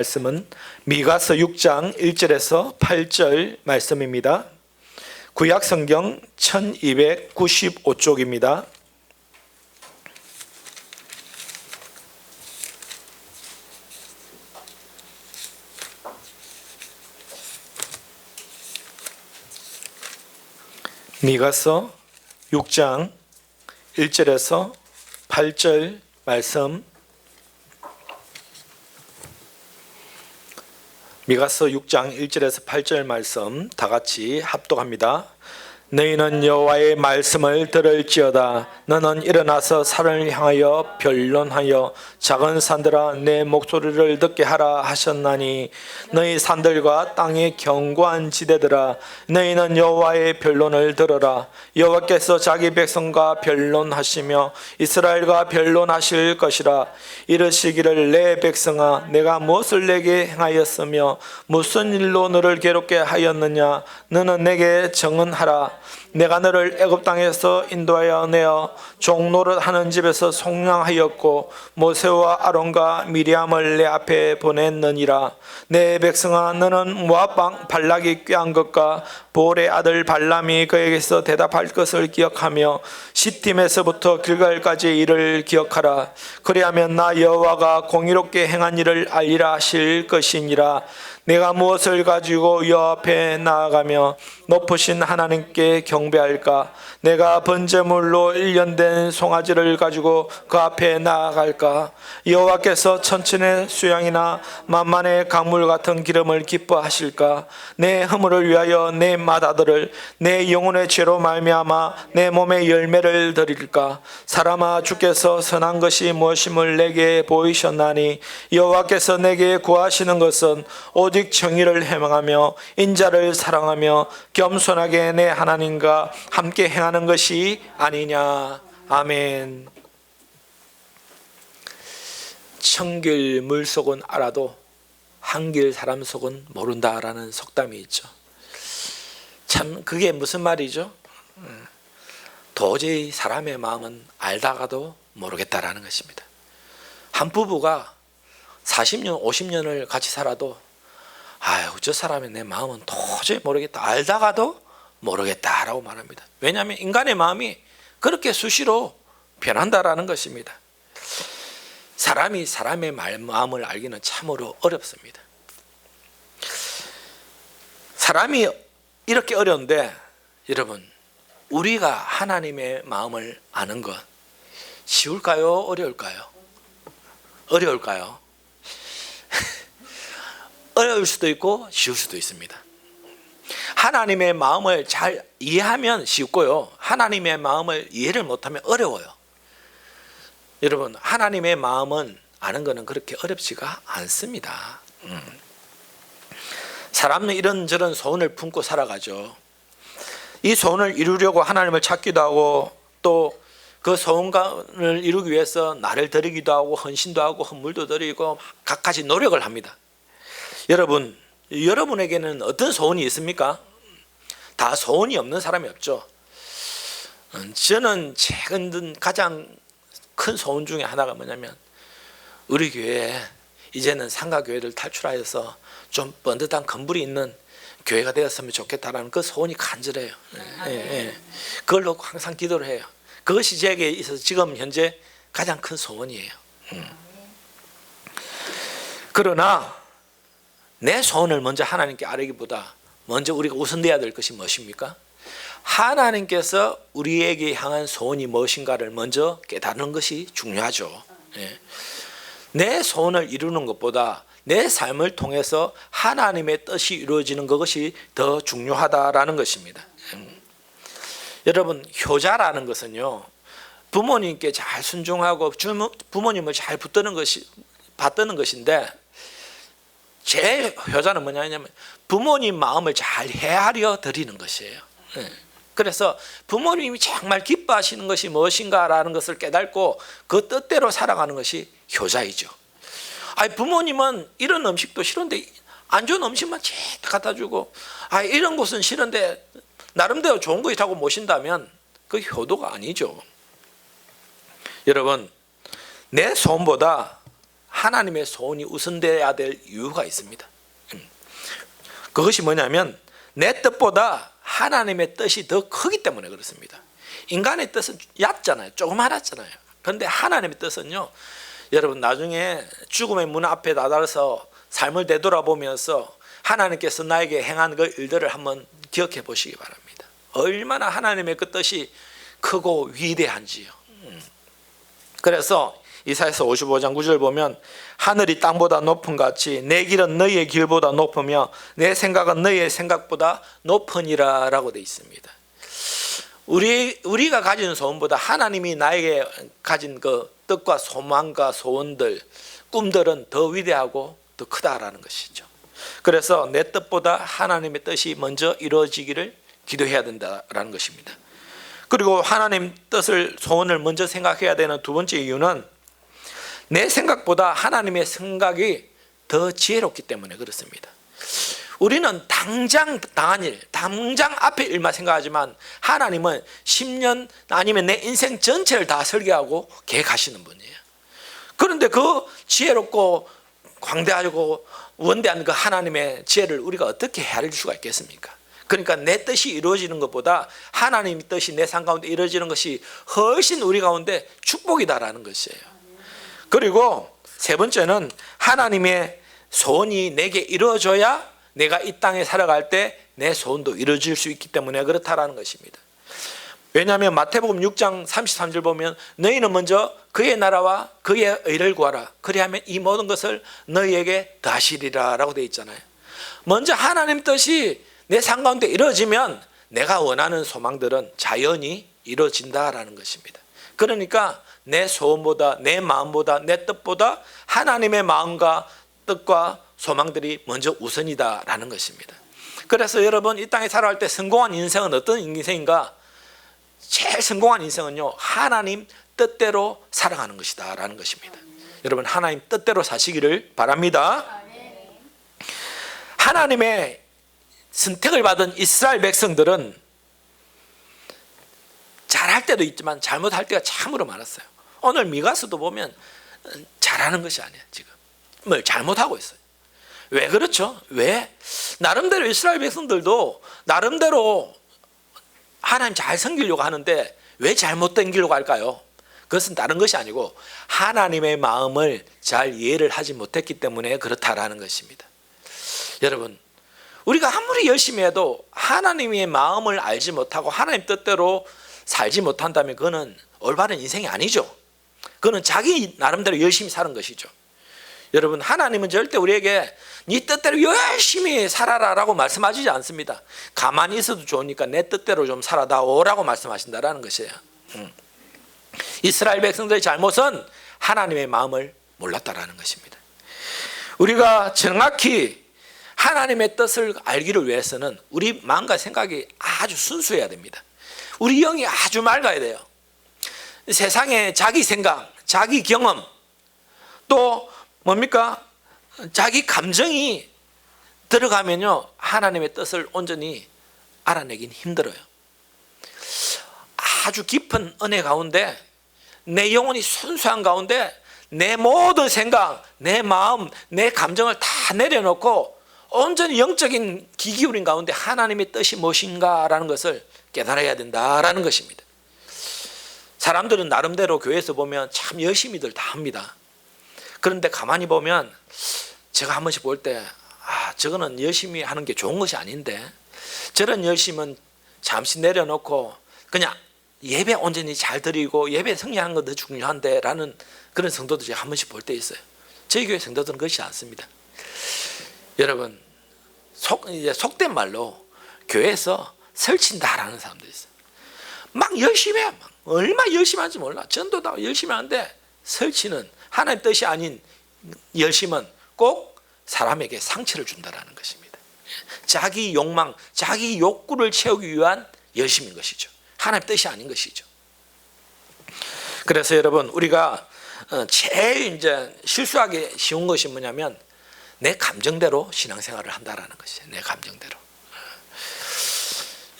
말씀은 미가서 6장 1절에서 8절 말씀입니다. 구약성경 1295쪽입니다. 미가서 6장 1절에서 8절 말씀, 미가서 6장 1절에서 8절 말씀 다 같이 합독합니다. 너희는 여호와의 말씀을 들을지어다. 너는 일어나서 산을 향하여 변론하여 작은 산들아 내 목소리를 듣게 하라 하셨나니 너희 산들과 땅의 견고한 지대들아 너희는 여호와의 변론을 들어라. 여호와께서 자기 백성과 변론하시며 이스라엘과 변론하실 것이라. 이르시기를 내 백성아 내가 무엇을 내게 행하였으며 무슨 일로 너를 괴롭게 하였느냐. 너는 내게 정언하라. 내가 너를 애굽 땅에서 인도하여 내어 종노릇 하는 집에서 속량하였고 모세와 아론과 미리암을 내 앞에 보냈느니라. 내 백성아 너는 모압 왕 발락이 꾀한 것과 보올의 아들 발람이 그에게서 대답할 것을 기억하며 시팀에서부터 길갈까지 일을 기억하라. 그리하면 나 여호와가 공의롭게 행한 일을 알리라 하실 것이니라. 내가 무엇을 가지고 여호와 앞에 나아가며 높으신 하나님께 경배할까? 내가 번제물로 1년 된 송아지를 가지고 그 앞에 나아갈까? 여호와께서 천천의 수양이나 만만의 강물 같은 기름을 기뻐하실까? 내 허물을 위하여 내 맏아들을 내 영혼의 죄로 말미암아 내 몸의 열매를 드릴까? 사람아 주께서 선한 것이 무엇임을 내게 보이셨나니 여호와께서 내게 구하시는 것은 오직 정의를 행하며 인자를 사랑하며 겸손하게 내 하나님과 함께 행하는 것이 아니냐. 아멘. 천길 물속은 알아도 한길 사람 속은 모른다라는 속담이 있죠. 참 그게 무슨 말이죠? 도저히 사람의 마음은 알다가도 모르겠다라는 것입니다. 한 부부가 40년 50년을 같이 살아도 아유 저 사람의 내 마음은 도저히 모르겠다, 알다가도 모르겠다라고 말합니다. 왜냐하면 인간의 마음이 그렇게 수시로 변한다라는 것입니다. 사람이 사람의 마음을 알기는 참으로 어렵습니다. 사람이 이렇게 어려운데 여러분, 우리가 하나님의 마음을 아는 것 쉬울까요? 어려울까요? 어려울까요? 어려울 수도 있고 쉬울 수도 있습니다. 하나님의 마음을 잘 이해하면 쉽고요, 하나님의 마음을 이해를 못하면 어려워요. 여러분, 하나님의 마음은 아는 것은 그렇게 어렵지가 않습니다. 사람은 이런저런 소원을 품고 살아가죠. 이 소원을 이루려고 하나님을 찾기도 하고 또 그 소원을 이루기 위해서 나를 드리기도 하고 헌신도 하고 헌물도 드리고 갖가지 노력을 합니다. 여러분, 여러분에게는 어떤 소원이 있습니까? 다 소원이 없는 사람이 없죠. 저는 최근 가장 큰 소원 중에 하나가 뭐냐면 우리 교회에 이제는 상가교회를 탈출하여서 좀 번듯한 건물이 있는 교회가 되었으면 좋겠다라는 그 소원이 간절해요. 그걸로 항상 기도를 해요. 그것이 제게 있어서 지금 현재 가장 큰 소원이에요. 그러나 내 소원을 먼저 하나님께 아뢰기보다 먼저 우리가 우선돼야 될 것이 무엇입니까? 하나님께서 우리에게 향한 소원이 무엇인가를 먼저 깨닫는 것이 중요하죠. 내 소원을 이루는 것보다 내 삶을 통해서 하나님의 뜻이 이루어지는 것이 더 중요하다라는 것입니다. 여러분, 효자라는 것은요, 부모님께 잘 순종하고 부모님을 잘 받드는 것인데, 제 효자는 뭐냐면 부모님 마음을 잘 헤아려 드리는 것이에요. 그래서 부모님이 정말 기뻐하시는 것이 무엇인가라는 것을 깨닫고 그 뜻대로 살아가는 것이 효자이죠. 아니, 부모님은 이런 음식도 싫은데 안 좋은 음식만 쫙 갖다 주고, 이런 곳은 싫은데 나름대로 좋은 거 있다고 모신다면 그 효도가 아니죠. 여러분, 내 소원보다 하나님의 소원이 우선돼야 될 이유가 있습니다. 그것이 뭐냐면 내 뜻보다 하나님의 뜻이 더 크기 때문에 그렇습니다. 인간의 뜻은 얕잖아요. 조그마하잖아요. 그런데 하나님의 뜻은요, 여러분 나중에 죽음의 문 앞에 다다라서 삶을 되돌아보면서 하나님께서 나에게 행한 그 일들을 한번 기억해 보시기 바랍니다. 얼마나 하나님의 그 뜻이 크고 위대한지요. 그래서 이사야서 55장 9절 보면 하늘이 땅보다 높은 같이 내 길은 너희의 길보다 높으며 내 생각은 너희의 생각보다 높으니라 라고 되어 있습니다. 우리가 가진 소원보다 하나님이 나에게 가진 그 뜻과 소망과 소원들, 꿈들은 더 위대하고 더 크다라는 것이죠. 그래서 내 뜻보다 하나님의 뜻이 먼저 이루어지기를 기도해야 된다라는 것입니다. 그리고 하나님 뜻을, 소원을 먼저 생각해야 되는 두 번째 이유는 내 생각보다 하나님의 생각이 더 지혜롭기 때문에 그렇습니다. 우리는 당장 당한 일, 당장 앞의 일만 생각하지만 하나님은 10년 아니면 내 인생 전체를 다 설계하고 계획하시는 분이에요. 그런데 그 지혜롭고 광대하고 원대한 그 하나님의 지혜를 우리가 어떻게 헤아릴 수가 있겠습니까? 그러니까 내 뜻이 이루어지는 것보다 하나님의 뜻이 내 삶 가운데 이루어지는 것이 훨씬 우리 가운데 축복이다라는 것이에요. 그리고 세 번째는 하나님의 소원이 내게 이루어져야 내가 이 땅에 살아갈 때 내 소원도 이루어질 수 있기 때문에 그렇다라는 것입니다. 왜냐하면 마태복음 6장 33절 보면 너희는 먼저 그의 나라와 그의 의를 구하라. 그리하면 이 모든 것을 너희에게 더하시리라 라고 되어 있잖아요. 먼저 하나님 뜻이 내 삶 가운데 이루어지면 내가 원하는 소망들은 자연히 이루어진다라는 것입니다. 그러니까 내 소원보다, 내 마음보다, 내 뜻보다 하나님의 마음과 뜻과 소망들이 먼저 우선이다라는 것입니다. 그래서 여러분 이 땅에 살아갈 때 성공한 인생은 어떤 인생인가? 제일 성공한 인생은요, 하나님 뜻대로 살아가는 것이다 라는 것입니다. 여러분 하나님 뜻대로 사시기를 바랍니다. 하나님의 선택을 받은 이스라엘 백성들은 잘할 때도 있지만 잘못할 때가 참으로 많았어요. 오늘 미가서도 보면 잘하는 것이 아니야. 지금 뭘 잘못하고 있어요. 왜 그렇죠? 왜? 나름대로 이스라엘 백성들도 나름대로 하나님 잘 섬기려고 하는데 왜 잘못 섬기려고 할까요? 그것은 다른 것이 아니고 하나님의 마음을 잘 이해를 하지 못했기 때문에 그렇다라는 것입니다. 여러분 우리가 아무리 열심히 해도 하나님의 마음을 알지 못하고 하나님 뜻대로 살지 못한다면 그거는 올바른 인생이 아니죠. 그거는 자기 나름대로 열심히 사는 것이죠. 여러분 하나님은 절대 우리에게 네 뜻대로 열심히 살아라 라고 말씀하시지 않습니다. 가만히 있어도 좋으니까 내 뜻대로 좀 살아다오라고 말씀하신다라는 것이에요. 이스라엘 백성들의 잘못은 하나님의 마음을 몰랐다라는 것입니다. 우리가 정확히 하나님의 뜻을 알기를 위해서는 우리 마음과 생각이 아주 순수해야 됩니다. 우리 영이 아주 맑아야 돼요. 세상에 자기 생각, 자기 경험, 또 뭡니까? 자기 감정이 들어가면요 하나님의 뜻을 온전히 알아내긴 힘들어요. 아주 깊은 은혜 가운데 내 영혼이 순수한 가운데 내 모든 생각, 내 마음, 내 감정을 다 내려놓고 온전히 영적인 귀 기울인 가운데 하나님의 뜻이 무엇인가라는 것을 깨달아야 된다라는 것입니다. 사람들은 나름대로 교회에서 보면 참 열심히들 다 합니다. 그런데 가만히 보면 제가 한 번씩 볼 때 저거는 열심히 하는 게 좋은 것이 아닌데 저런 열심은 잠시 내려놓고 그냥 예배 온전히 잘 드리고 예배 승리하는 거 더 중요한데 라는 그런 성도들 제가 한 번씩 볼 때 있어요. 저희 교회 성도들은 그렇지 않습니다. 여러분 속된 말로 교회에서 설친다라는 사람도 있어요. 막 열심히 해. 막 얼마나 열심히 하는지 몰라. 전도도 열심히 하는데 설치는 하나님 뜻이 아닌 열심은 꼭 사람에게 상처를 준다라는 것입니다. 자기 욕망, 자기 욕구를 채우기 위한 열심인 것이죠. 하나님 뜻이 아닌 것이죠. 그래서 여러분 우리가 제일 이제 실수하기 쉬운 것이 뭐냐면 내 감정대로 신앙생활을 한다라는 것이에요. 내 감정대로.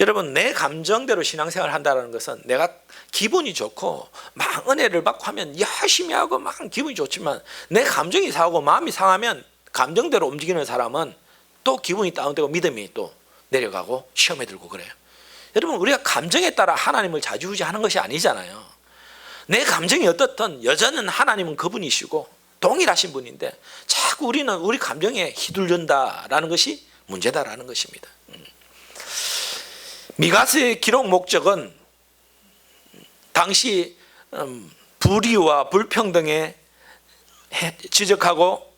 여러분 내 감정대로 신앙생활을 한다는 것은 내가 기분이 좋고 막 은혜를 받고 하면 열심히 하고 막 기분이 좋지만 내 감정이 상하고 마음이 상하면 감정대로 움직이는 사람은 또 기분이 다운되고 믿음이 또 내려가고 시험에 들고 그래요. 여러분, 우리가 감정에 따라 하나님을 좌지우지하는 것이 아니잖아요. 내 감정이 어떻든 여전히 하나님은 그분이시고 동일하신 분인데 자꾸 우리는 우리 감정에 휘둘른다라는 것이 문제다라는 것입니다. 미가서의 기록 목적은 당시 불의와 불평등에 지적하고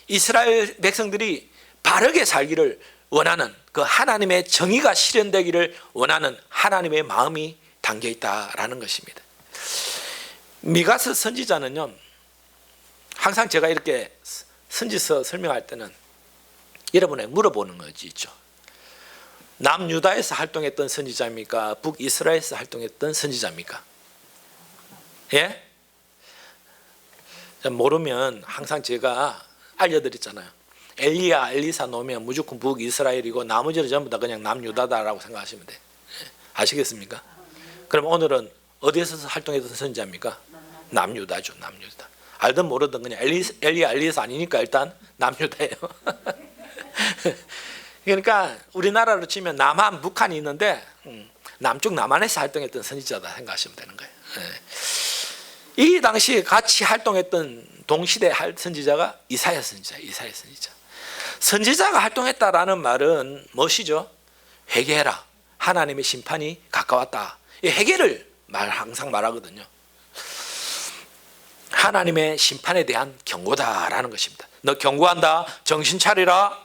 이스라엘 백성들이 바르게 살기를 원하는 그 하나님의 정의가 실현되기를 원하는 하나님의 마음이 담겨 있다라는 것입니다. 미가서 선지자는요, 항상 제가 이렇게 선지서 설명할 때는 여러분에게 물어보는 거지 있죠. 남유다에서 활동했던 선지자입니까? 북이스라엘에서 활동했던 선지자입니까? 예? 모르면 항상 제가 알려드렸잖아요. 엘리야, 엘리사 놓으면 무조건 북이스라엘이고 나머지는 전부 다 그냥 남유다다라고 생각하시면 돼. 아시겠습니까? 그럼 오늘은 어디에서 활동했던 선지자입니까? 남유다죠, 남유다. 알든 모르든 그냥 엘리야, 엘리사 아니니까 일단 남유다예요. 그러니까 우리나라로 치면 남한, 북한이 있는데 남쪽 남한에서 활동했던 선지자다 생각하시면 되는 거예요. 이 당시에 같이 활동했던 동시대 선지자가 이사야 선지자, 이사야 선지자. 선지자가 활동했다라는 말은 무엇이죠? 회개해라. 하나님의 심판이 가까웠다. 이 회개를 항상 말하거든요. 하나님의 심판에 대한 경고다라는 것입니다. 너 경고한다. 정신 차리라.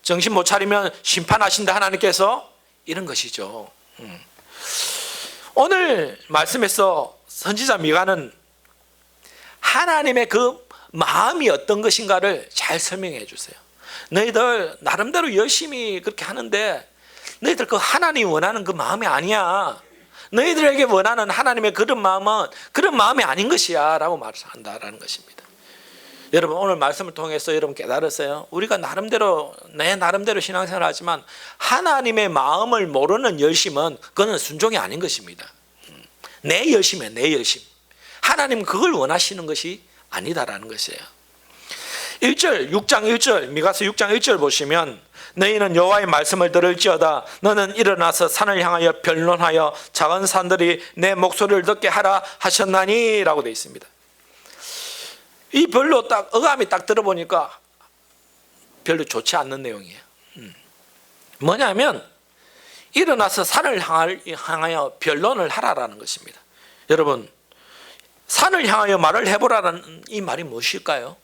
정신 못 차리면 심판하신다 하나님께서, 이런 것이죠. 오늘 말씀에서 선지자 미가는 하나님의 그 마음이 어떤 것인가를 잘 설명해 주세요. 너희들 나름대로 열심히 그렇게 하는데 너희들 그 하나님이 원하는 그 마음이 아니야. 너희들에게 원하는 하나님의 그런 마음은 그런 마음이 아닌 것이야 라고 말한다라는 것입니다. 여러분, 오늘 말씀을 통해서 여러분 깨달았어요. 우리가 나름대로 내 나름대로 신앙생활을 하지만 하나님의 마음을 모르는 열심은 그거는 순종이 아닌 것입니다. 내 열심이에요, 내 열심. 하나님은 그걸 원하시는 것이 아니다라는 것이에요. 1절, 6장 1절, 미가서 6장 1절 보시면 너희는 여호와의 말씀을 들을지어다. 너는 일어나서 산을 향하여 변론하여 작은 산들이 내 목소리를 듣게 하라 하셨나니 라고 되어 있습니다. 이 별로 딱 어감이 딱 들어보니까 별로 좋지 않는 내용이에요. 뭐냐면 일어나서 산을 향하여 변론을 하라라는 것입니다. 여러분, 산을 향하여 말을 해보라는 이 말이 무엇일까요?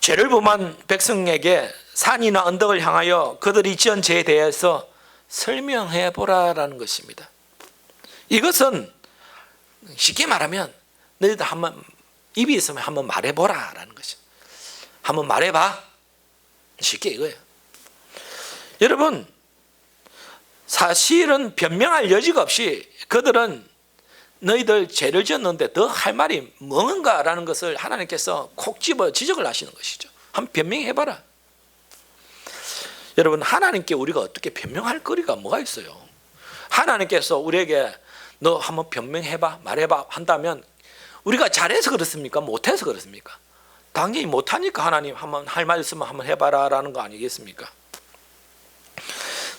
죄를 범한 백성에게 산이나 언덕을 향하여 그들이 지은 죄에 대해서 설명해 보라라는 것입니다. 이것은 쉽게 말하면 너희들 한번 입이 있으면 한번 말해보라라는 것이죠. 한번 말해봐. 쉽게 이거예요. 여러분, 사실은 변명할 여지가 없이 그들은 너희들 죄를 지었는데 더 할 말이 뭔가라는 것을 하나님께서 콕 집어 지적을 하시는 것이죠. 한번 변명해봐라. 여러분, 하나님께 우리가 어떻게 변명할 거리가 뭐가 있어요? 하나님께서 우리에게 너 한번 변명해봐, 말해봐 한다면 우리가 잘해서 그렇습니까? 못해서 그렇습니까? 당연히 못하니까 하나님 한번 할 말 있으면 한번 해봐라 라는 거 아니겠습니까?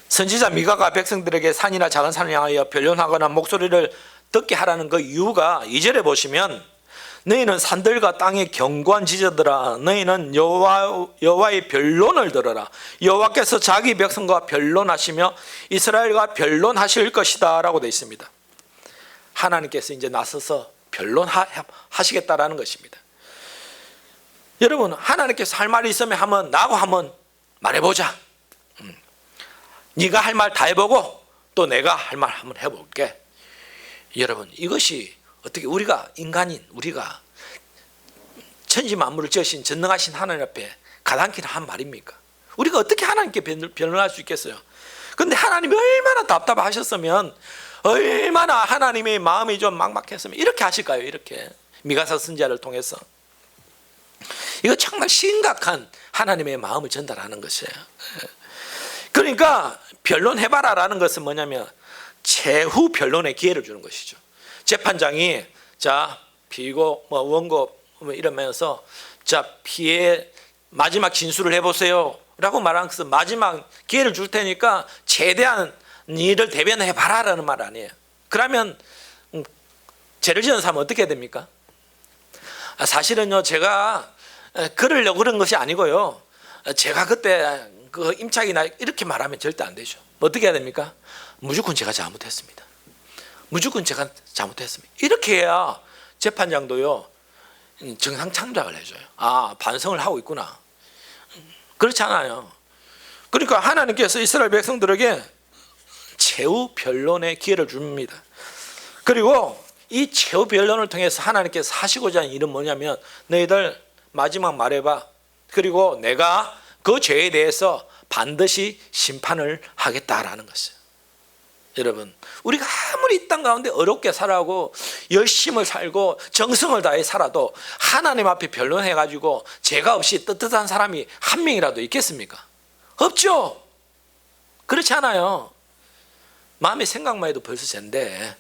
선지자 미가가 백성들에게 산이나 작은 산을 향하여 변론하거나 목소리를 듣게 하라는 그 이유가 2절에 보시면 너희는 산들과 땅의 견고한 지저들아 너희는 여호와의 변론을 들어라. 여호와께서 자기 백성과 변론하시며 이스라엘과 변론하실 것이다 라고 되어 있습니다. 하나님께서 이제 나서서 변론하시겠다라는 것입니다. 여러분, 하나님께서 할 말이 있으면 나하고 한번 말해보자. 네가 할 말 다 해보고 또 내가 할 말 한번 해볼게. 여러분, 이것이 어떻게 우리가 인간인 우리가 천지 만물을 지으신 전능하신 하나님 앞에 가당키나 한 말입니까? 우리가 어떻게 하나님께 변론할 수 있겠어요? 그런데 하나님이 얼마나 답답하셨으면, 얼마나 하나님의 마음이 좀 막막했으면 이렇게 하실까요? 이렇게 미가서 선지자를 통해서. 이거 정말 심각한 하나님의 마음을 전달하는 것이에요. 그러니까 변론해봐라라는 것은 뭐냐면 최후 변론의 기회를 주는 것이죠. 재판장이 자 피고 뭐 원고 뭐 이러면서 자 피해 마지막 진술을 해보세요 라고 말하는 것은 마지막 기회를 줄 테니까 최대한 니를 대변해 봐라라는 말 아니에요. 그러면 죄를 지은 사람은 어떻게 해야 됩니까? 사실은요 제가 그러려고 그런 것이 아니고요, 제가 그때 그 임차기나 이렇게 말하면 절대 안 되죠. 어떻게 해야 됩니까? 무조건 제가 잘못했습니다. 무조건 제가 잘못했습니다. 이렇게 해야 재판장도요 정상 참작을 해줘요. 아 반성을 하고 있구나. 그렇지 않아요. 그러니까 하나님께서 이스라엘 백성들에게 최후 변론의 기회를 줍니다. 그리고 이 최후 변론을 통해서 하나님께서 하시고자 하는 일은 뭐냐면 너희들 마지막 말해봐. 그리고 내가 그 죄에 대해서 반드시 심판을 하겠다라는 것이에요. 여러분 우리가 아무리 이 땅 가운데 어렵게 살아고 열심을 살고 정성을 다해 살아도 하나님 앞에 변론해가지고 죄가 없이 떳떳한 사람이 한 명이라도 있겠습니까? 없죠. 그렇지 않아요. 마음의 생각만 해도 벌써 죄인데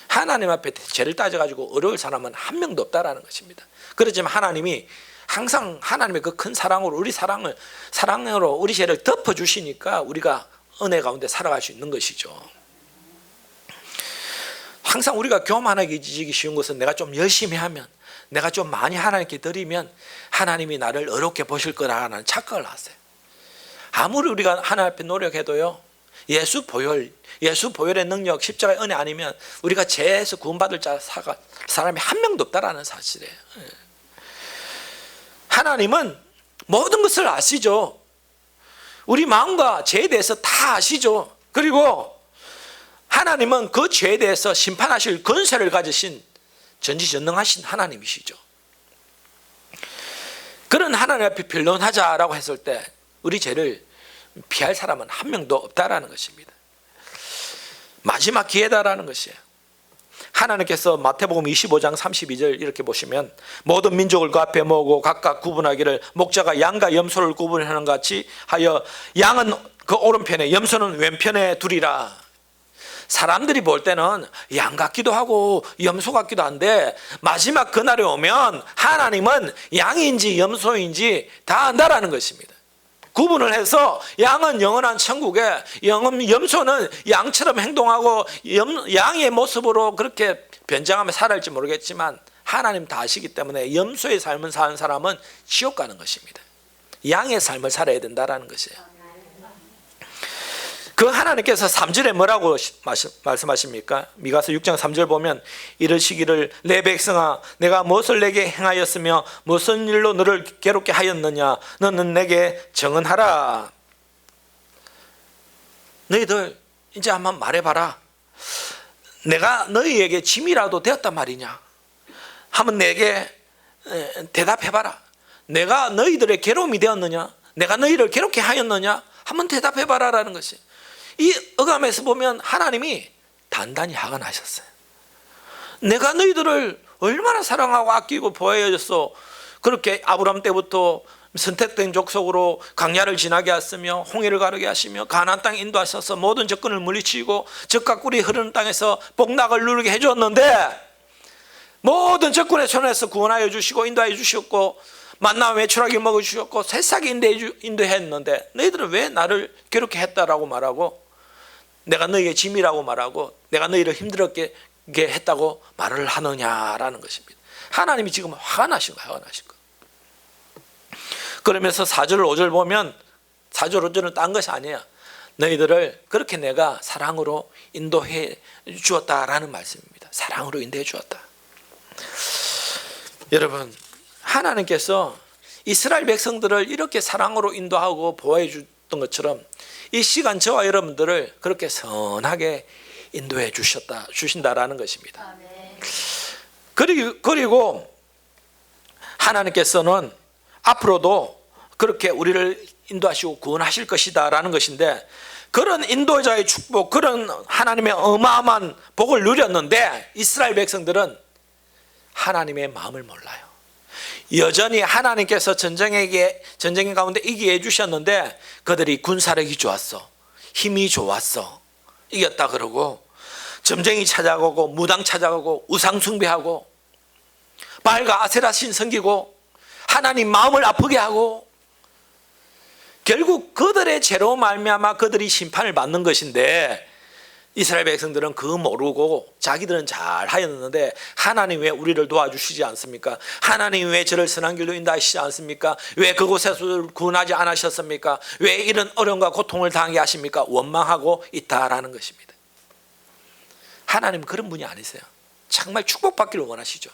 하나님 앞에 죄를 따져가지고 어려울 사람은 한 명도 없다라는 것입니다. 그렇지만 하나님이 항상 하나님의 그 큰 사랑으로 우리 사랑으로 우리 죄를 덮어주시니까 우리가 은혜 가운데 살아갈 수 있는 것이죠. 항상 우리가 교만해지기 쉬운 것은 내가 좀 열심히 하면, 내가 좀 많이 하나님께 드리면 하나님이 나를 어렵게 보실 거라는 착각을 하세요. 아무리 우리가 하나님 앞에 노력해도요, 예수 보혈의 능력, 십자가의 은혜 아니면 우리가 죄에서 구원받을 사람이 한 명도 없다라는 사실이에요. 하나님은 모든 것을 아시죠. 우리 마음과 죄에 대해서 다 아시죠. 그리고 하나님은 그 죄에 대해서 심판하실 권세를 가지신 전지전능하신 하나님이시죠. 그런 하나님 앞에 변론하자라고 했을 때 우리 죄를 피할 사람은 한 명도 없다라는 것입니다. 마지막 기회다라는 것이에요. 하나님께서 마태복음 25장 32절 이렇게 보시면 모든 민족을 그 앞에 모으고 각각 구분하기를 목자가 양과 염소를 구분하는 같이 하여 양은 그 오른편에 염소는 왼편에 두리라. 사람들이 볼 때는 양 같기도 하고 염소 같기도 한데 마지막 그날에 오면 하나님은 양인지 염소인지 다 안다라는 것입니다. 구분을 해서 양은 영원한 천국에, 염소는 양처럼 행동하고 양의 모습으로 그렇게 변장하며 살아갈지 모르겠지만 하나님 다 아시기 때문에 염소의 삶을 사는 사람은 지옥 가는 것입니다. 양의 삶을 살아야 된다는 것이에요. 그 하나님께서 3절에 뭐라고 말씀하십니까? 미가서 6장 3절 보면 이르시기를 내 백성아 내가 무엇을 내게 행하였으며 무슨 일로 너를 괴롭게 하였느냐 너는 내게 정언하라. 너희들 이제 한번 말해봐라. 내가 너희에게 짐이라도 되었단 말이냐? 한번 내게 대답해봐라. 내가 너희들의 괴로움이 되었느냐? 내가 너희를 괴롭게 하였느냐? 한번 대답해봐라 라는 것이, 이 어감에서 보면 하나님이 단단히 화가 나셨어요. 내가 너희들을 얼마나 사랑하고 아끼고 보호해줬어. 그렇게 아브라함 때부터 선택된 족속으로 광야를 지나게 하시며 홍해를 가르게 하시며 가나안 땅에 인도하셔서 모든 적군을 물리치고 젖과 꿀이 흐르는 땅에서 복락을 누리게 해주었는데 모든 적군의 손에서 구원하여 주시고 인도하여 주셨고 만나 외출하게 먹어주셨고 새싹이 인도했는데 너희들은 왜 나를 괴롭게 했다라고 말하고 내가 너희의 짐이라고 말하고 내가 너희를 힘들게 했다고 말을 하느냐라는 것입니다. 하나님이 지금 화가 나신 거예요. 화가 나신 거. 그러면서 4절 5절 보면 4절 5절은 딴 것이 아니에요. 너희들을 그렇게 내가 사랑으로 인도해 주었다라는 말씀입니다. 사랑으로 인도해 주었다. 여러분 하나님께서 이스라엘 백성들을 이렇게 사랑으로 인도하고 보호해 줬던 것처럼 이 시간 저와 여러분들을 그렇게 선하게 인도해 주신다라는 것입니다. 그리고 하나님께서는 앞으로도 그렇게 우리를 인도하시고 구원하실 것이다라는 것인데 그런 인도자의 축복, 그런 하나님의 어마어마한 복을 누렸는데 이스라엘 백성들은 하나님의 마음을 몰라요. 여전히 하나님께서 전쟁의 가운데 이기게 해주셨는데 그들이 군사력이 좋았어, 힘이 좋았어, 이겼다 그러고 점쟁이 찾아가고 무당 찾아가고 우상 숭배하고 바알과 아세라 신 섬기고 하나님 마음을 아프게 하고 결국 그들의 죄로 말미암아 그들이 심판을 받는 것인데 이스라엘 백성들은 그거 모르고 자기들은 잘 하였는데 하나님 왜 우리를 도와주시지 않습니까? 하나님 왜 저를 선한 길로 인도하시지 않습니까? 왜 그곳에서 구원하지 않으셨습니까? 왜 이런 어려움과 고통을 당하게 하십니까? 원망하고 있다라는 것입니다. 하나님은 그런 분이 아니세요. 정말 축복받기를 원하시죠.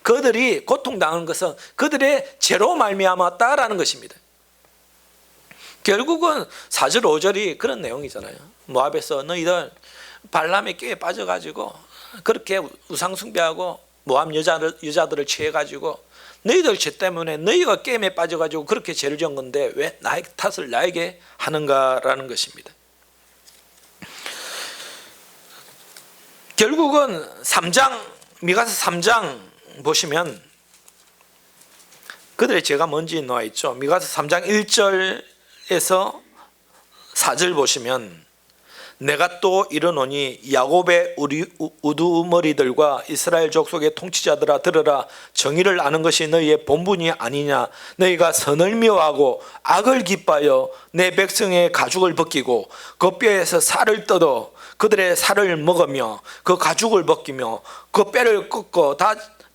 그들이 고통당하는 것은 그들의 죄로 말미암았다라는 것입니다. 결국은 4절 5절이 그런 내용이잖아요. 모압에서 너희들 발람의 끼에 빠져가지고 그렇게 우상 숭배하고 모압 여자들을 취해가지고 너희들 죄 때문에 너희가 게임에 빠져가지고 그렇게 죄를 지은 건데 왜 나의 탓을 나에게 하는가라는 것입니다. 결국은 3장 미가서 3장 보시면 그들의 죄가 뭔지 나와 있죠. 미가서 3장 1절에서 4절 보시면 내가 또 이르노니 야곱의 우두머리들과 이스라엘 족속의 통치자들아 들으라. 정의를 아는 것이 너희의 본분이 아니냐. 너희가 선을 미워하고 악을 기뻐하여 내 백성의 가죽을 벗기고 그 뼈에서 살을 뜯어 그들의 살을 먹으며 그 가죽을 벗기며 그 뼈를 꺾어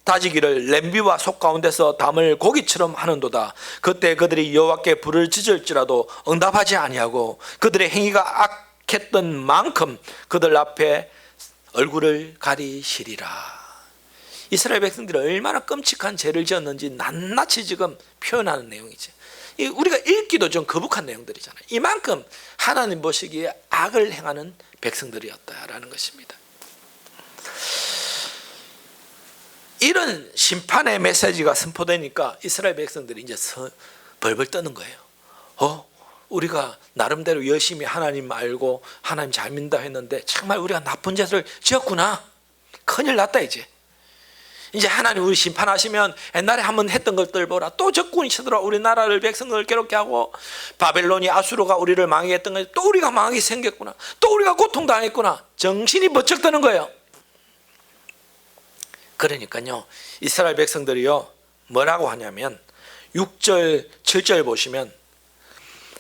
다지기를 냄비와 속 가운데서 담을 고기처럼 하는도다. 그때 그들이 여호와께 불을 지질지라도 응답하지 아니하고 그들의 행위가 악했던 만큼 그들 앞에 얼굴을 가리시리라. 이스라엘 백성들이 얼마나 끔찍한 죄를 지었는지 낱낱이 지금 표현하는 내용이지. 우리가 읽기도 좀 거북한 내용들이잖아요. 이만큼 하나님 보시기에 악을 행하는 백성들이었다라는 것입니다. 이런 심판의 메시지가 선포되니까 이스라엘 백성들이 이제 벌벌 떠는 거예요. 우리가 나름대로 열심히 하나님 알고 하나님 잘 믿는다 했는데 정말 우리가 나쁜 죄를 지었구나. 큰일 났다. 이제 하나님 우리 심판하시면 옛날에 한번 했던 것들 보라. 또 적군이 쳐들어와 우리나라를 백성들을 괴롭게 하고 바벨론이 아수르가 우리를 망하게 했던 거 또 우리가 망하게 생겼구나. 또 우리가 고통당했구나. 정신이 번쩍 드는 거예요. 그러니까요 이스라엘 백성들이요 뭐라고 하냐면 6절 7절 보시면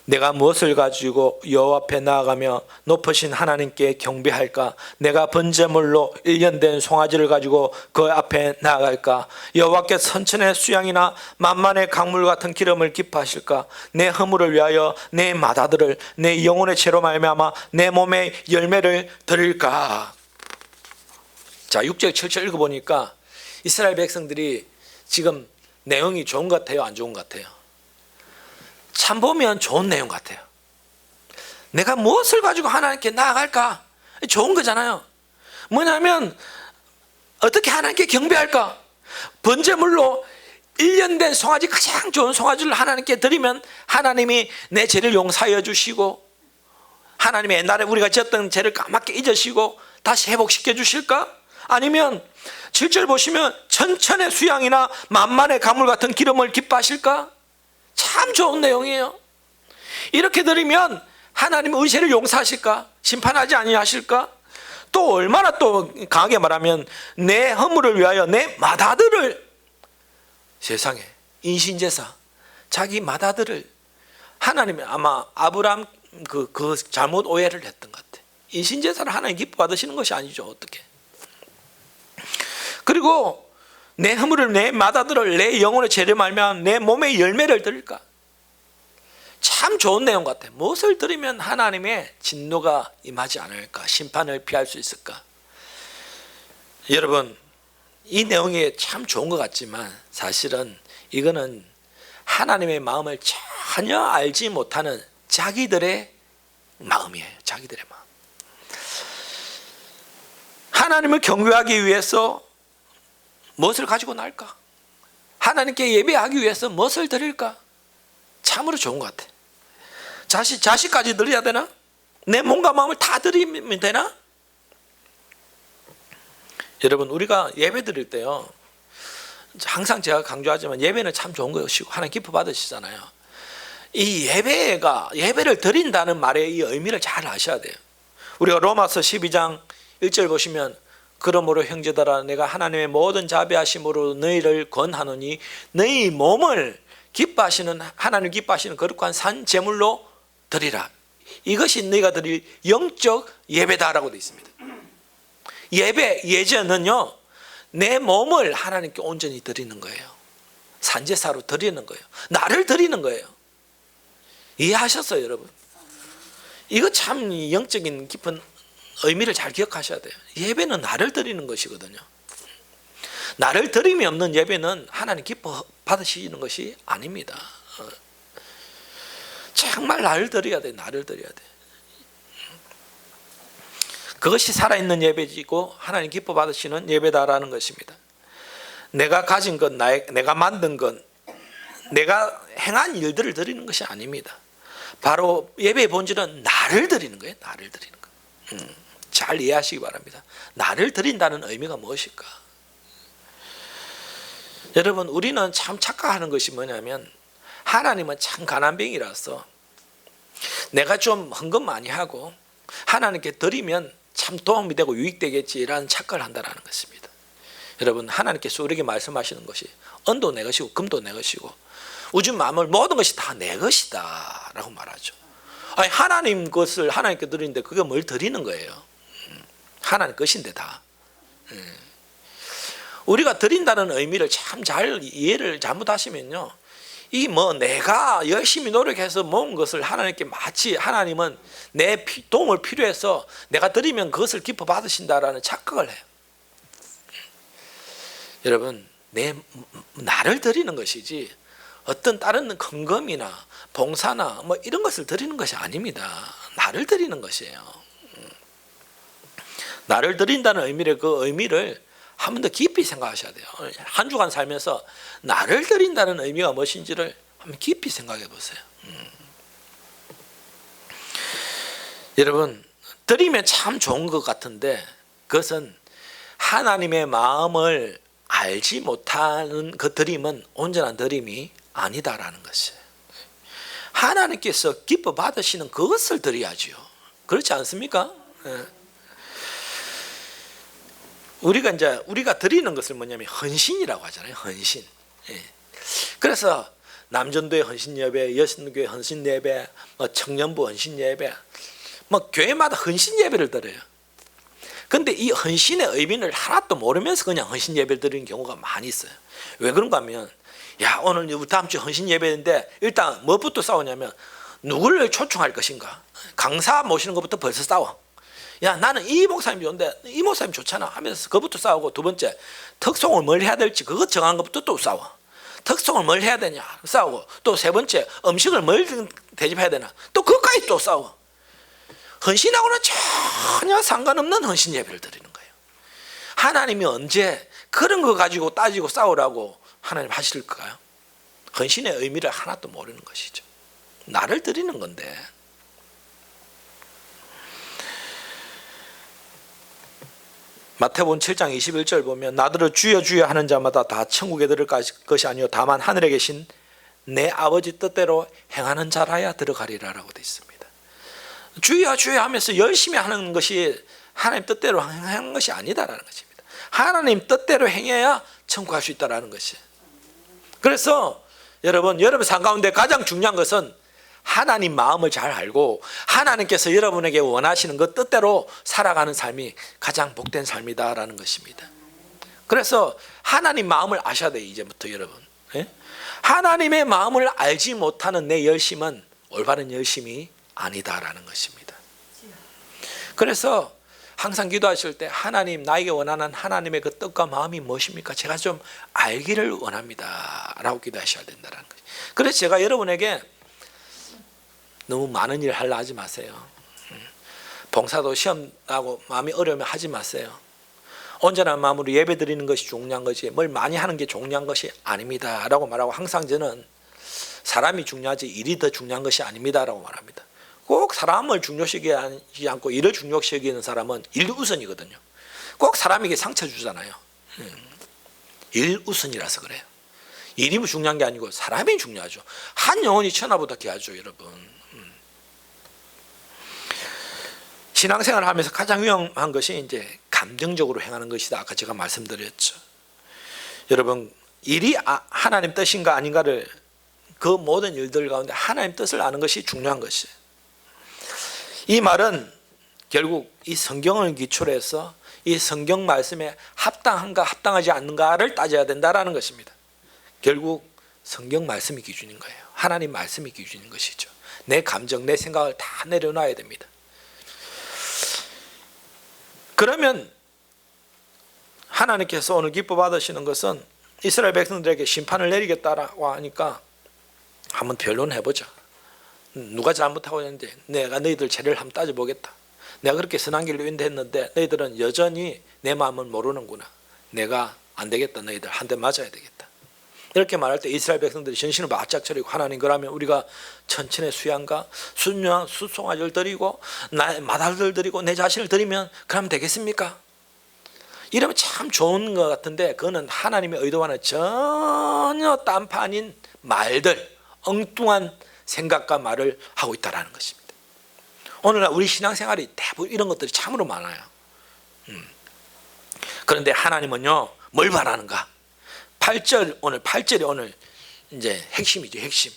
내가 무엇을 가지고 여호와 앞에 나아가며 높으신 하나님께 경배할까? 내가 번제물로 1년 된 송아지를 가지고 그 앞에 나아갈까? 여호와께 선천의 수양이나 만만의 강물 같은 기름을 기뻐하실까? 내 허물을 위하여 내 맏아들을 내 영혼의 죄로 말미암아 내 몸의 열매를 드릴까? 자 6절 7절 읽어보니까 이스라엘 백성들이 지금 내용이 좋은 것 같아요? 안 좋은 것 같아요? 참 보면 좋은 내용 같아요. 내가 무엇을 가지고 하나님께 나아갈까? 좋은 거잖아요. 뭐냐면 어떻게 하나님께 경배할까? 번제물로 1년 된 송아지, 가장 좋은 송아지를 하나님께 드리면 하나님이 내 죄를 용서하여 주시고 하나님이 옛날에 우리가 지었던 죄를 까맣게 잊으시고 다시 회복시켜 주실까? 아니면 7절 보시면 천천의 수양이나 만만의 가물 같은 기름을 기뻐하실까? 참 좋은 내용이에요. 이렇게 드리면 하나님은 우리 죄를 용서하실까? 심판하지 아니하실까? 또 얼마나 또 강하게 말하면 내 허물을 위하여 내 맏아들을, 세상에 인신제사 자기 맏아들을, 하나님이 아마 아브라함 그 잘못 오해를 했던 것 같아. 인신제사를 하나님 기뻐 받으시는 것이 아니죠. 어떻게? 그리고 내 허물을 내 맏아들을 내 영혼의 죄를 말면 내 몸의 열매를 드릴까? 참 좋은 내용 같아요. 무엇을 드리면 하나님의 진노가 임하지 않을까? 심판을 피할 수 있을까? 여러분 이 내용이 참 좋은 것 같지만 사실은 이거는 하나님의 마음을 전혀 알지 못하는 자기들의 마음이에요. 자기들의 마음. 하나님을 경외하기 위해서 무엇을 가지고 나갈까? 하나님께 예배하기 위해서 무엇을 드릴까? 참으로 좋은 것 같아. 자식까지 드려야 되나? 내 몸과 마음을 다 드리면 되나? 여러분 우리가 예배 드릴 때요 항상 제가 강조하지만 예배는 참 좋은 것이고 하나님 기뻐 받으시잖아요. 이 예배를 드린다는 말의 이 의미를 잘 아셔야 돼요. 우리가 로마서 12장 1절 보시면 그러므로 형제들아 내가 하나님의 모든 자비하심으로 너희를 권하노니 너희 몸을 기뻐하시는 하나님 기뻐하시는 거룩한 산 제물로 드리라. 이것이 너희가 드릴 영적 예배다라고 되어 있습니다. 예배 예전은요 내 몸을 하나님께 온전히 드리는 거예요. 산제사로 드리는 거예요. 나를 드리는 거예요. 이해하셨어요 여러분? 이거 참 영적인 깊은 의미를 잘 기억하셔야 돼요. 예배는 나를 드리는 것이거든요. 나를 드림이 없는 예배는 하나님 기뻐 받으시는 것이 아닙니다. 정말 나를 드려야 돼. 나를 드려야 돼. 그것이 살아있는 예배이고 하나님 기뻐 받으시는 예배다라는 것입니다. 내가 가진 것, 내가 만든 것, 내가 행한 일들을 드리는 것이 아닙니다. 바로 예배의 본질은 나를 드리는 거예요. 나를 드리는 거. 잘 이해하시기 바랍니다. 나를 드린다는 의미가 무엇일까? 여러분 우리는 참 착각하는 것이 뭐냐면 하나님은 참 가난뱅이라서 내가 좀 헌금 많이 하고 하나님께 드리면 참 도움이 되고 유익되겠지라는 착각을 한다는 것입니다. 여러분 하나님께서 우리에게 말씀하시는 것이 은도 내 것이고 금도 내 것이고 우주 만물 모든 것이 다 내 것이다 라고 말하죠. 아니 하나님 것을 하나님께 드리는데 그게 뭘 드리는 거예요? 하나님 것인데 다. 우리가 드린다는 의미를 참 잘 이해를 잘못하시면요 이 뭐 내가 열심히 노력해서 모은 것을 하나님께 마치 하나님은 내 도움을 필요해서 내가 드리면 그것을 기뻐 받으신다라는 착각을 해요. 여러분 나를 드리는 것이지 어떤 다른 헌금이나 봉사나 뭐 이런 것을 드리는 것이 아닙니다. 나를 드리는 것이에요. 나를 드린다는 의미를 한 번 더 깊이 생각하셔야 돼요. 한 주간 살면서 나를 드린다는 의미가 무엇인지를 한번 깊이 생각해 보세요. 여러분 드리면 참 좋은 것 같은데 그것은 하나님의 마음을 알지 못하는 그 드림은 온전한 드림이 아니다라는 것이에요. 하나님께서 기뻐 받으시는 그것을 드려야지요. 그렇지 않습니까? 우리가 드리는 것을 뭐냐면 헌신이라고 하잖아요. 헌신. 그래서 남전도의 헌신 예배, 여신교회 헌신 예배, 청년부 헌신 예배, 교회마다 헌신 예배를 드려요. 근데 이 헌신의 의미를 하나도 모르면서 그냥 헌신 예배를 드리는 경우가 많이 있어요. 왜 그런가 하면 야 오늘 다음 주 헌신 예배인데 일단 뭐부터 싸우냐면 누구를 초청할 것인가. 강사 모시는 것부터 벌써 싸워. 야 나는 이 목사님 좋은데 이 목사님 좋잖아 하면서 그것부터 싸우고 두 번째 특송을 뭘 해야 될지 그것 정한 것부터 또 싸워. 특송을 뭘 해야 되냐 싸우고 또 세 번째 음식을 뭘 대접해야 되나 또 그것까지 또 싸워. 헌신하고는 전혀 상관없는 헌신 예배를 드리는 거예요. 하나님이 언제 그런 거 가지고 따지고 싸우라고 하나님 하실까요? 헌신의 의미를 하나도 모르는 것이죠. 나를 드리는 건데. 마태복음 7장 21절 보면 나더러 주여 주여 하는 자마다 다 천국에 들어갈 것이 아니요 다만 하늘에 계신 내 아버지 뜻대로 행하는 자라야 들어가리라 라고 되어 있습니다. 주여 주여 하면서 열심히 하는 것이 하나님 뜻대로 행하는 것이 아니다라는 것입니다. 하나님 뜻대로 행해야 천국 갈 수 있다는 것이에요. 그래서 여러분 삶 가운데 가장 중요한 것은 하나님 마음을 잘 알고 하나님께서 여러분에게 원하시는 그 뜻대로 살아가는 삶이 가장 복된 삶이다라는 것입니다. 그래서 하나님 마음을 아셔야 돼요. 이제부터 여러분. 하나님의 마음을 알지 못하는 내 열심은 올바른 열심이 아니다라는 것입니다. 그래서 항상 기도하실 때 하나님 나에게 원하는 하나님의 그 뜻과 마음이 무엇입니까? 제가 좀 알기를 원합니다 라고 기도하셔야 된다는 거죠. 그래서 제가 여러분에게 너무 많은 일을 하려 하지 마세요. 봉사도 시험 나고 마음이 어려우면 하지 마세요. 온전한 마음으로 예배 드리는 것이 중요한 거지 뭘 많이 하는 게 중요한 것이 아닙니다 라고 말하고 항상 저는 사람이 중요하지 일이 더 중요한 것이 아닙니다 라고 말합니다. 꼭 사람을 중요시하지 않고 일을 중요시하는 사람은 일 우선이거든요. 꼭 사람에게 상처 주잖아요. 일 우선이라서 그래요. 일이 중요한 게 아니고 사람이 중요하죠. 한 영혼이 천하보다 귀하죠 여러분. 신앙생활을 하면서 가장 위험한 것이 이제 감정적으로 행하는 것이다. 아까 제가 말씀드렸죠. 여러분, 일이 하나님 뜻인가 아닌가를, 그 모든 일들 가운데 하나님 뜻을 아는 것이 중요한 것이에요. 이 말은 결국 이 성경을 기초로 해서 이 성경 말씀에 합당한가 합당하지 않는가를 따져야 된다라는 것입니다. 결국 성경 말씀이 기준인 거예요. 하나님 말씀이 기준인 것이죠. 내 감정, 내 생각을 다 내려놔야 됩니다. 그러면 하나님께서 오늘 기뻐 받으시는 것은 이스라엘 백성들에게 심판을 내리겠다라고 하니까 한번 변론해보자. 누가 잘못하고 있는데 내가 너희들 죄를 한번 따져보겠다. 내가 그렇게 선한 길로 인도했는데 너희들은 여전히 내 마음을 모르는구나. 내가 안 되겠다. 너희들 한 대 맞아야 되겠다. 이렇게 말할 때 이스라엘 백성들이 정신을 바짝 차리고, 하나님 그러면 우리가 천천의 수양과 순수한 수송아지를 드리고 마달들 드리고 내 자신을 드리면 그러면 되겠습니까? 이러면 참 좋은 것 같은데 그거는 하나님의 의도와는 전혀 딴파 아닌 말들, 엉뚱한 생각과 말을 하고 있다는 것입니다. 오늘날 우리 신앙생활이 대부분 이런 것들이 참으로 많아요. 그런데 하나님은요, 뭘 바라는가? 8절, 오늘 8절이 오늘 이제 핵심이죠, 핵심.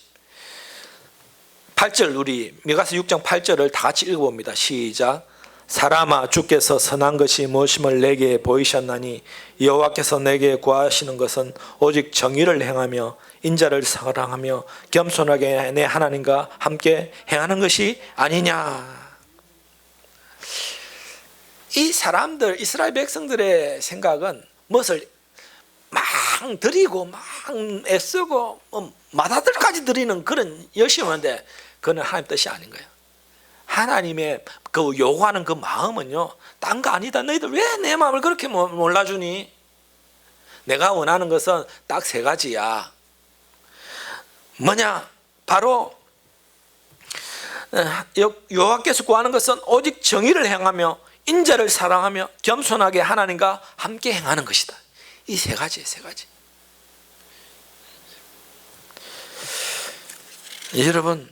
8절, 우리 미가서 6장 8절을 다 같이 읽어봅니다. 시작. 사람아, 주께서 선한 것이 무엇임을 내게 보이셨나니 여호와께서 내게 구하시는 것은 오직 정의를 행하며 인자를 사랑하며 겸손하게 내 하나님과 함께 행하는 것이 아니냐. 이 사람들, 이스라엘 백성들의 생각은 무엇을 막 드리고 막 애쓰고 마다들까지 드리는 그런 열심인데 그건 하나님 뜻이 아닌 거예요. 하나님의 그 요구하는 그 마음은요, 딴 거 아니다. 너희들 왜 내 마음을 그렇게 몰라주니? 내가 원하는 것은 딱 세 가지야. 뭐냐? 바로 여호와께서 구하는 것은 오직 정의를 행하며 인자를 사랑하며 겸손하게 하나님과 함께 행하는 것이다. 이 세 가지예요, 세 가지. 여러분,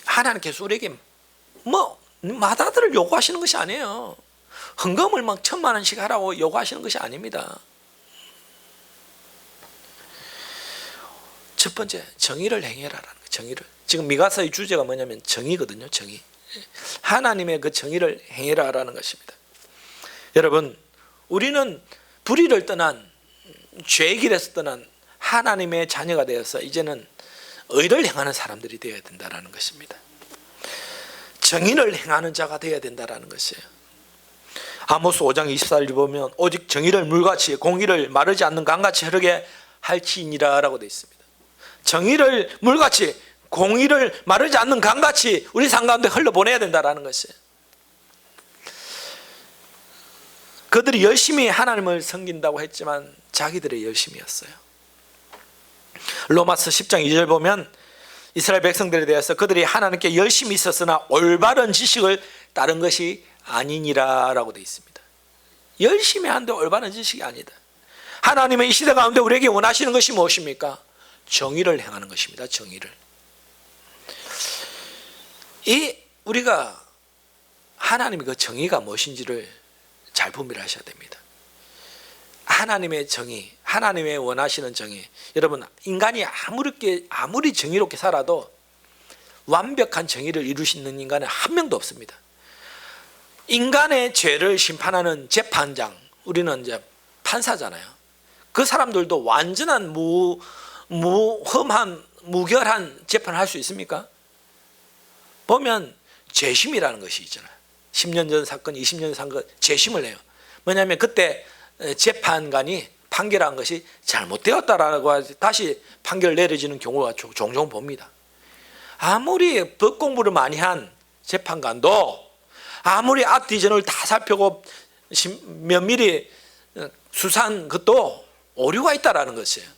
하나님께서 우리에게 마다들을 요구하시는 것이 아니에요. 헌금을 막 1,000,000원씩 하라고 요구하시는 것이 아닙니다. 첫 번째, 정의를 행해라라는 거예요. 정의를. 지금 미가서의 주제가 뭐냐면 정의거든요. 정의. 하나님의 그 정의를 행해라라는 것입니다. 여러분, 우리는 불의를 떠난, 죄의 길에서 떠난 하나님의 자녀가 되어서 이제는 의를 행하는 사람들이 되어야 된다는 것입니다. 정의를 행하는 자가 되어야 된다는 것이에요. 아모스 5장 24절을 보면 오직 정의를 물같이 공의를 마르지 않는 강같이 흐르게 할지니라 라고 되어 있습니다. 정의를 물같이 공의를 마르지 않는 강같이 우리 삶 가운데 흘러보내야 된다는 것이에요. 그들이 열심히 하나님을 섬긴다고 했지만 자기들의 열심이었어요. 로마서 10장 2절 보면 이스라엘 백성들에 대해서 그들이 하나님께 열심히 있었으나 올바른 지식을 따른 것이 아니니라 라고 되어 있습니다. 열심히 하는데 올바른 지식이 아니다. 하나님의 이 시대 가운데 우리에게 원하시는 것이 무엇입니까? 정의를 행하는 것입니다. 정의를. 우리가 하나님의 그 정의가 무엇인지를 잘 분별하셔야 됩니다. 하나님의 정의, 하나님의 원하시는 정의. 여러분, 인간이 아무리 정의롭게 살아도 완벽한 정의를 이룰 수 있는 인간은 한 명도 없습니다. 인간의 죄를 심판하는 재판장, 우리는 이제 판사잖아요. 그 사람들도 완전한 무험한, 무결한 재판을 할 수 있습니까? 보면 재심이라는 것이 있잖아요. 10년 전 사건, 20년 전 사건 재심을 해요. 뭐냐면 그때 재판관이 판결한 것이 잘못되었다라고 다시 판결 내려지는 경우가 종종 봅니다. 아무리 법 공부를 많이 한 재판관도 아무리 앞뒤전을 다 살펴고 면밀히 수사한 것도 오류가 있다라는 것이에요.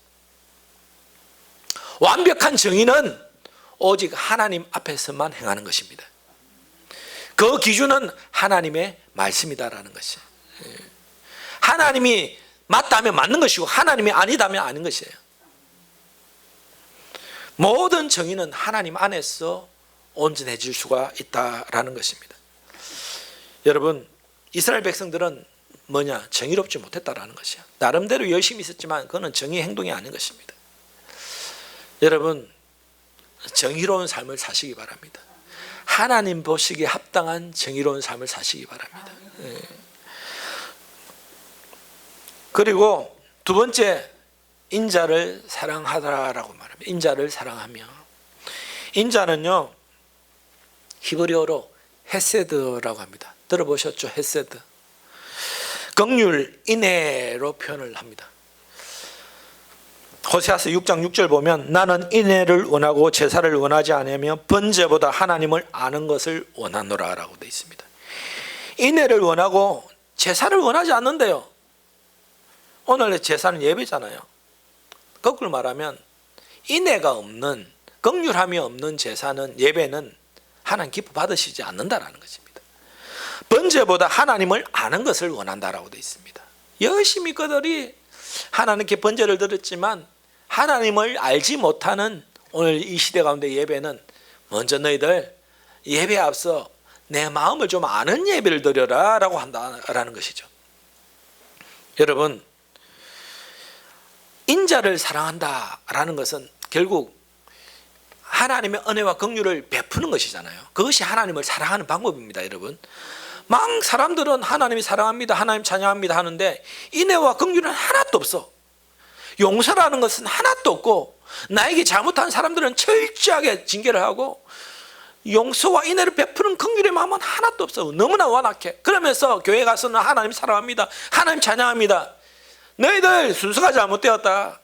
완벽한 정의는 오직 하나님 앞에서만 행하는 것입니다. 그 기준은 하나님의 말씀이다라는 것이에요. 하나님이 맞다면 맞는 것이고 하나님이 아니다면 아닌 것이에요. 모든 정의는 하나님 안에서 온전해질 수가 있다라는 것입니다. 여러분, 이스라엘 백성들은 뭐냐? 정의롭지 못했다라는 것이야. 나름대로 열심히 있었지만 그거는 정의 행동이 아닌 것입니다. 여러분, 정의로운 삶을 사시기 바랍니다. 하나님 보시기에 합당한 정의로운 삶을 사시기 바랍니다. 그리고 두 번째, 인자를 사랑하라라고 말합니다. 인자를 사랑하며, 인자는요 히브리어로 헤세드라고 합니다. 들어보셨죠? 헤세드. 긍휼, 인애로 표현을 합니다. 호세아서 6장 6절 보면 나는 인애를 원하고 제사를 원하지 않으며 번제보다 하나님을 아는 것을 원하노라 라고 되어 있습니다. 인애를 원하고 제사를 원하지 않는데요. 오늘의 제사는 예배잖아요. 거꾸로 말하면 인애가 없는, 긍휼함이 없는 제사는, 예배는 하나님 기뻐 받으시지 않는다라는 것입니다. 번제보다 하나님을 아는 것을 원한다라고 되어 있습니다. 열심히 그들이 하나님께 번제를 드렸지만 하나님을 알지 못하는 오늘 이 시대 가운데 예배는, 먼저 너희들 예배에 앞서 내 마음을 좀 아는 예배를 드려라 라고 한다라는 것이죠. 여러분, 인자를 사랑한다라는 것은 결국 하나님의 은혜와 긍휼을 베푸는 것이잖아요. 그것이 하나님을 사랑하는 방법입니다. 여러분, 막 사람들은 하나님이 사랑합니다, 하나님 찬양합니다 하는데 인애와 긍휼은 하나도 없어. 용서라는 것은 하나도 없고, 나에게 잘못한 사람들은 철저하게 징계를 하고, 용서와 인애를 베푸는 긍휼의 마음은 하나도 없어. 너무나 완악해. 그러면서 교회 가서는 하나님 사랑합니다, 하나님 찬양합니다. 너희들 순서가 잘못되었다.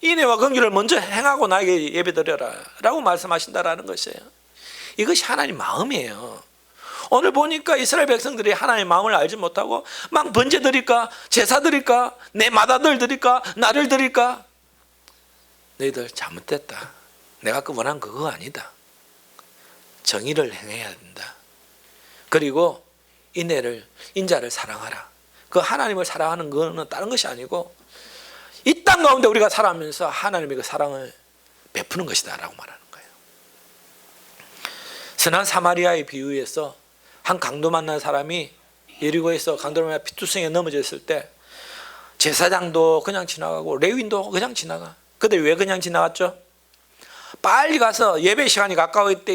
인애와 긍휼을 먼저 행하고 나에게 예배드려라 라고 말씀하신다라는 것이에요. 이것이 하나님 마음이에요. 오늘 보니까 이스라엘 백성들이 하나님의 마음을 알지 못하고 막 번제 드릴까, 제사 드릴까, 내 맏아들 드릴까, 나를 드릴까. 너희들 잘못됐다. 내가 원한 그거 아니다. 정의를 행해야 된다. 그리고 인자를 사랑하라. 그 하나님을 사랑하는 것은 다른 것이 아니고 이 땅 가운데 우리가 살아가면서 하나님의 그 사랑을 베푸는 것이다 라고 말하는 거예요. 선한 사마리아의 비유에서 한 강도 만난 사람이 예리고에서 강도를 만나 피투성이에 넘어졌을 때 제사장도 그냥 지나가고 레위인도 그냥 지나가. 근데 왜 그냥 지나갔죠? 빨리 가서 예배 시간이 가까웠기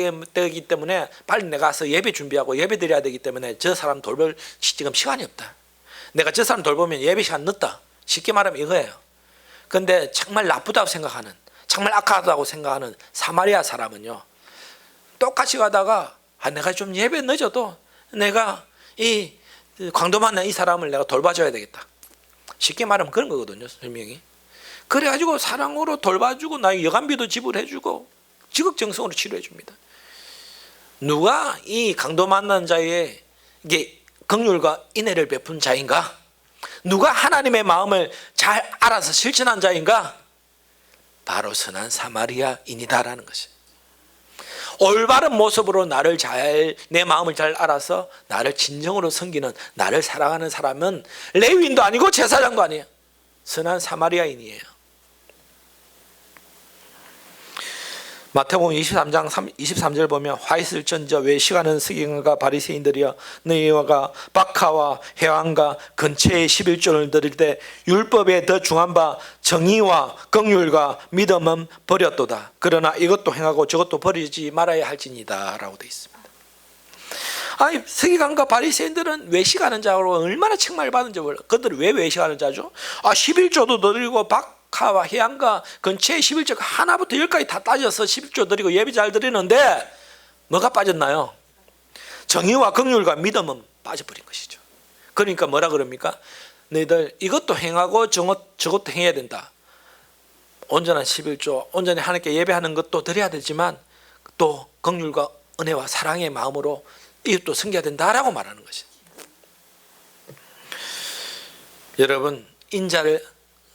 때문에 빨리 내가 가서 예배 준비하고 예배 드려야 되기 때문에 저 사람 돌볼 지금 시간이 없다. 내가 저 사람 돌보면 예배 시간 늦다. 쉽게 말하면 이거예요. 근데 정말 나쁘다고 생각하는, 정말 악하다고 생각하는 사마리아 사람은요, 똑같이 가다가 내가 좀 예배 늦어도 내가 이 광도 만난 이 사람을 내가 돌봐줘야 되겠다. 쉽게 말하면 그런 거거든요, 설명이. 그래가지고 사랑으로 돌봐주고 나의 여간비도 지불해주고 지극정성으로 치료해줍니다. 누가 이 강도 만난 자의 이게 긍휼과 인애를 베푼 자인가? 누가 하나님의 마음을 잘 알아서 실천한 자인가? 바로 선한 사마리아인이다라는 것이. 올바른 모습으로 내 마음을 잘 알아서 나를 진정으로 섬기는, 나를 사랑하는 사람은 레위인도 아니고 제사장도 아니에요. 선한 사마리아인이에요. 마태복음 23장 23절 보면 화 있을전저 왜 시간은 서기관과 바리새인들이여 너희가 박하와 회왕과 근처의 11조를 드릴 때 율법에 더 중한 바 정의와 긍휼과 믿음은 버렸도다. 그러나 이것도 행하고 저것도 버리지 말아야 할지니다 라고 되어 있습니다. 아니, 서기관과 바리새인들은 외식하는 자로 얼마나 책망을 받은지 몰라. 그들은 왜 외식하는 자죠? 11조도 드리고 박하와 해안과 근처의 11조 하나부터 10까지 다 따져서 11조 드리고 예배 잘 드리는데 뭐가 빠졌나요? 정의와 긍휼과 믿음은 빠져버린 것이죠. 그러니까 뭐라 그럽니까? 너희들 이것도 행하고 저것도 행해야 된다. 온전한 11조, 온전히 하나님께 예배하는 것도 드려야 되지만 또 긍휼과 은혜와 사랑의 마음으로 이것도 섬겨야 된다라고 말하는 것이죠. 여러분,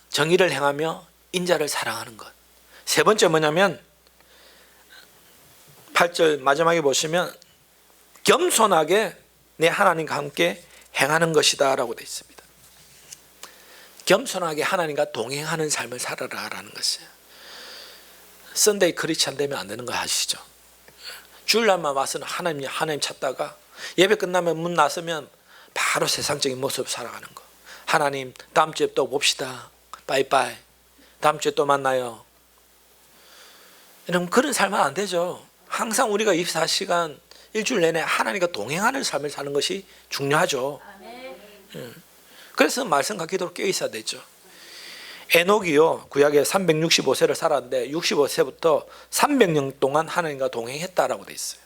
정의를 행하며 인자를 사랑하는 것. 세 번째 뭐냐면 8절 마지막에 보시면 겸손하게 내 하나님과 함께 행하는 것이다 라고 되어 있습니다. 겸손하게 하나님과 동행하는 삶을 살아라 라는 것이에요. 썬데이 크리스찬 되면 안 되는 거 아시죠? 주일날만 와서는 하나님 찾다가 예배 끝나면 문 나서면 바로 세상적인 모습 살아가는 거. 하나님 다음 주에 또 봅시다. 빠이빠이. 다음 주에 또 만나요. 여러분 그런 삶은 안 되죠. 항상 우리가 24시간 일주일 내내 하나님과 동행하는 삶을 사는 것이 중요하죠. 그래서 말씀과 기도로 깨어 있어야 되죠. 에녹이요 구약에 365세를 살았는데 65세부터 300년 동안 하나님과 동행했다라고 돼 있어요.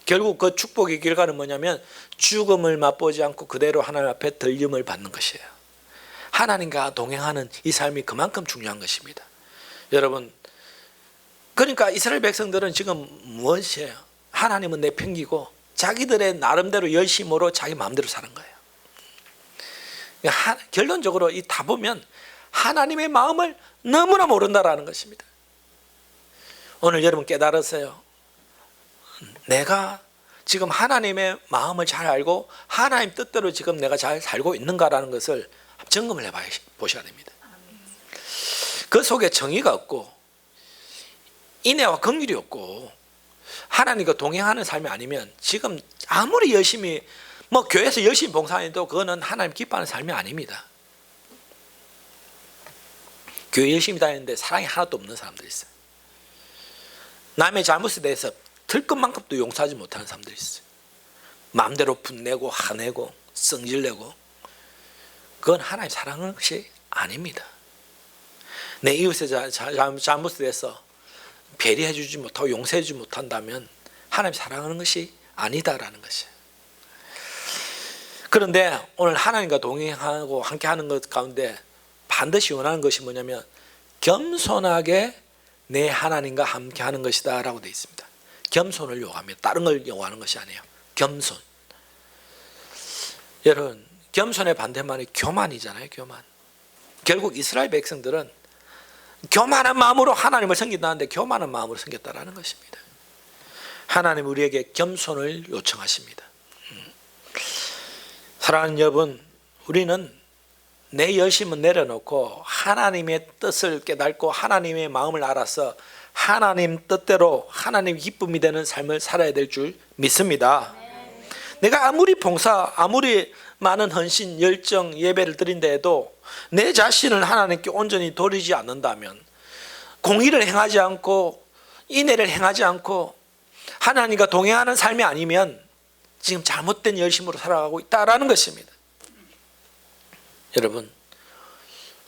결국 그 축복의 결과는 뭐냐면 죽음을 맛보지 않고 그대로 하나님 앞에 들림을 받는 것이에요. 하나님과 동행하는 이 삶이 그만큼 중요한 것입니다. 여러분 그러니까 이스라엘 백성들은 지금 무엇이에요? 하나님은 내팽기고 자기들의 나름대로 열심으로 자기 마음대로 사는 거예요. 결론적으로 이 다 보면 하나님의 마음을 너무나 모른다라는 것입니다. 오늘 여러분 깨달으세요. 내가 지금 하나님의 마음을 잘 알고 하나님 뜻대로 지금 내가 잘 살고 있는가라는 것을 점검을 해보셔야 됩니다. 그 속에 정의가 없고 인애와 긍휼이 없고 하나님과 동행하는 삶이 아니면 지금 아무리 열심히 교회에서 열심히 봉사해도 그거는 하나님 기뻐하는 삶이 아닙니다. 교회 열심히 다니는데 사랑이 하나도 없는 사람들이 있어요. 남의 잘못에 대해서 들것만큼도 용서하지 못하는 사람들이 있어요. 마음대로 분내고 화내고 성질내고 그건 하나님 사랑하는 것이 아닙니다. 내 이웃의 잘못에 대해서 배려해 주지 못하고 용서해 주지 못한다면 하나님 사랑하는 것이 아니다라는 것이에요. 그런데 오늘 하나님과 동행하고 함께하는 것 가운데 반드시 원하는 것이 뭐냐면 겸손하게 내 하나님과 함께하는 것이다 라고 되어 있습니다. 겸손을 요구합니다. 다른 걸 요구하는 것이 아니에요. 겸손. 여러분 겸손의 반대말이 교만이잖아요. 교만. 결국 이스라엘 백성들은 교만한 마음으로 하나님을 섬긴다는데 교만한 마음으로 섬겼다라는 것입니다. 하나님 우리에게 겸손을 요청하십니다. 사랑하는 여러분, 우리는 내 열심은 내려놓고 하나님의 뜻을 깨닫고 하나님의 마음을 알아서 하나님 뜻대로 하나님 기쁨이 되는 삶을 살아야 될 줄 믿습니다. 내가 아무리 봉사, 아무리 많은 헌신, 열정, 예배를 드린다 해도 내 자신을 하나님께 온전히 돌리지 않는다면, 공의를 행하지 않고 인애를 행하지 않고 하나님과 동행하는 삶이 아니면 지금 잘못된 열심으로 살아가고 있다라는 것입니다. 여러분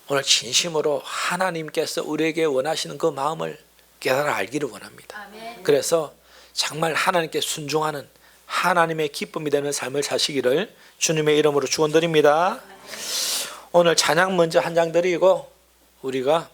오늘 진심으로 하나님께서 우리에게 원하시는 그 마음을 깨달아 알기를 원합니다. 그래서 정말 하나님께 순종하는 하나님의 기쁨이 되는 삶을 사시기를 주님의 이름으로 축원드립니다. 오늘 찬양 먼저 한 장 드리고 우리가